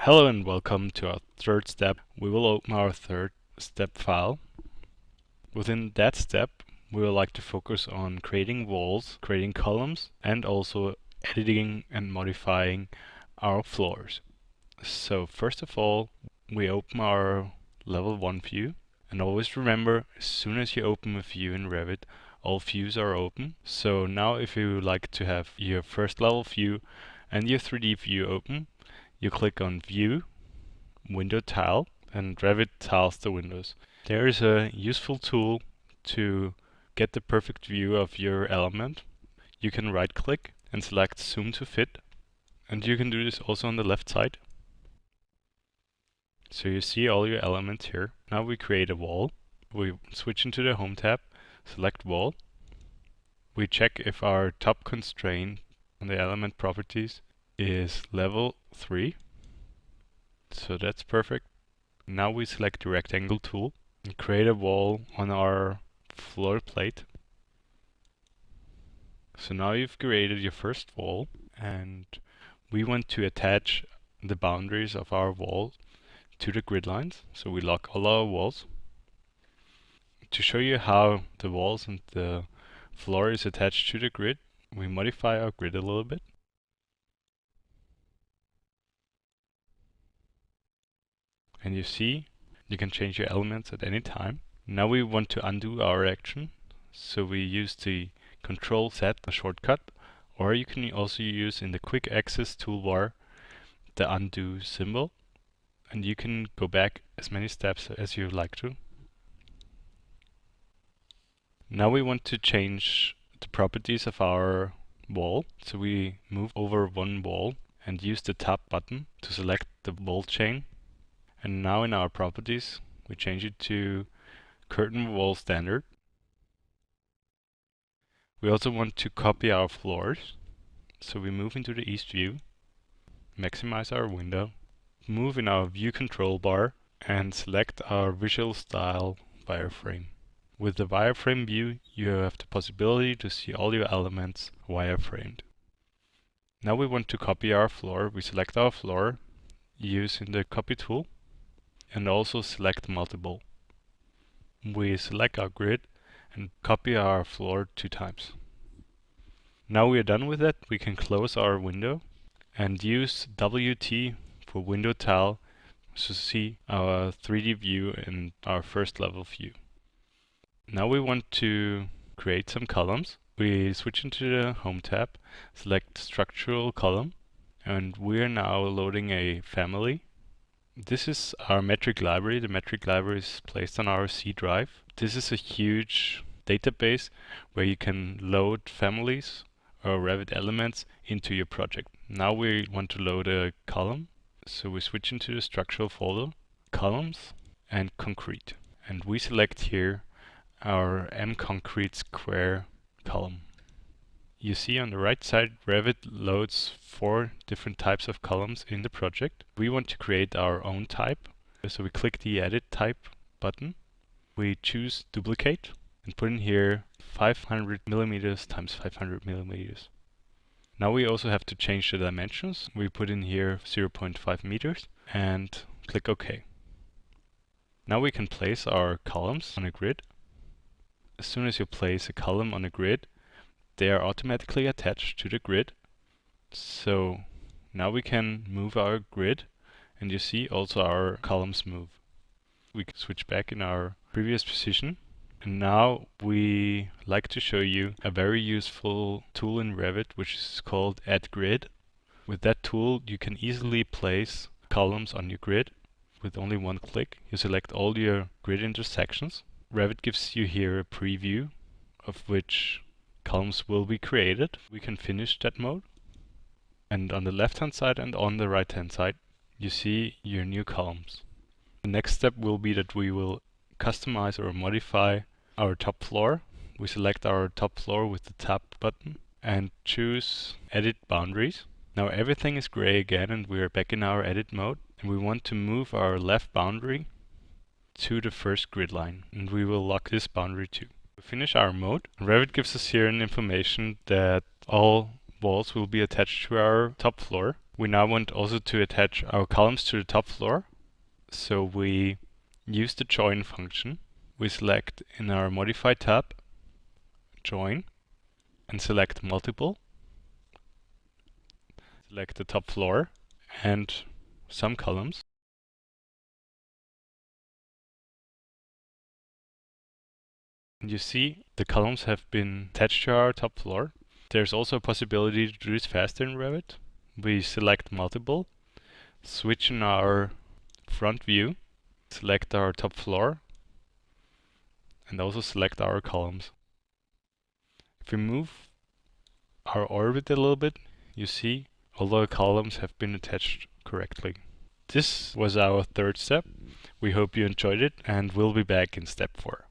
Hello and welcome to our third step. We will open our third step file. Within that step, we would like to focus on creating walls, creating columns, and also editing and modifying our floors. So first of all, we open our level 1 view. And always remember, as soon as you open a view in Revit, all views are open. So now if you would like to have your first level view and your 3D view open, you click on View, Window Tile, and Revit tiles the windows. There is a useful tool to get the perfect view of your element. You can right click and select Zoom to Fit, and you can do this also on the left side. So you see all your elements here. Now we create a wall. We switch into the Home tab, select Wall. We check if our top constraint on the element properties is level 3. So that's perfect. Now we select the rectangle tool and create a wall on our floor plate. So now you've created your first wall, and we want to attach the boundaries of our wall to the grid lines. So we lock all our walls. To show you how the walls and the floor is attached to the grid, we modify our grid a little bit. And you see, you can change your elements at any time. Now we want to undo our action, so we use the Control Z shortcut, or you can also use in the Quick Access toolbar the undo symbol, and you can go back as many steps as you like to. Now we want to change the properties of our wall, so we move over one wall and use the Tab button to select the wall chain. And now in our properties, we change it to curtain wall standard. We also want to copy our floors, so we move into the east view, maximize our window, move in our view control bar, and select our visual style wireframe. With the wireframe view, you have the possibility to see all your elements wireframed. Now we want to copy our floor. We select our floor using the copy tool and also select multiple. We select our grid and copy our floor 2 times. Now we are done with that, we can close our window and use WT for window tile to see our 3D view and our first level view. Now we want to create some columns. We switch into the Home tab, select Structural Column, and we are now loading a family. This is our metric library. The metric library is placed on our C drive. This is a huge database where you can load families or Revit elements into your project. Now we want to load a column. So we switch into the structural folder, columns, and concrete. And we select here our M concrete square column. You see on the right side, Revit loads 4 different types of columns in the project. We want to create our own type, so we click the Edit Type button. We choose Duplicate and put in here 500 millimeters times 500 millimeters. Now we also have to change the dimensions. We put in here 0.5 meters and click OK. Now we can place our columns on a grid. As soon as you place a column on a grid, they are automatically attached to the grid. So now we can move our grid, and you see also our columns move. We can switch back in our previous position. And now we like to show you a very useful tool in Revit, which is called Add Grid. With that tool, you can easily place columns on your grid with only one click. You select all your grid intersections. Revit gives you here a preview of which columns will be created. We can finish that mode. And on the left hand side and on the right hand side, you see your new columns. The next step will be that we will customize or modify our top floor. We select our top floor with the Tab button and choose Edit Boundaries. Now everything is gray again and we are back in our edit mode. And we want to move our left boundary to the first grid line. And we will lock this boundary too. We finish our mode. Revit gives us here an information that all walls will be attached to our top floor. We now want also to attach our columns to the top floor. So we use the join function. We select in our modify tab, join, and select multiple. Select the top floor and some columns. And you see the columns have been attached to our top floor. There's also a possibility to do this faster in Revit. We select multiple, switch in our front view, select our top floor, and also select our columns. If we move our orbit a little bit, you see all the columns have been attached correctly. This was our third step. We hope you enjoyed it, and we'll be back in step 4.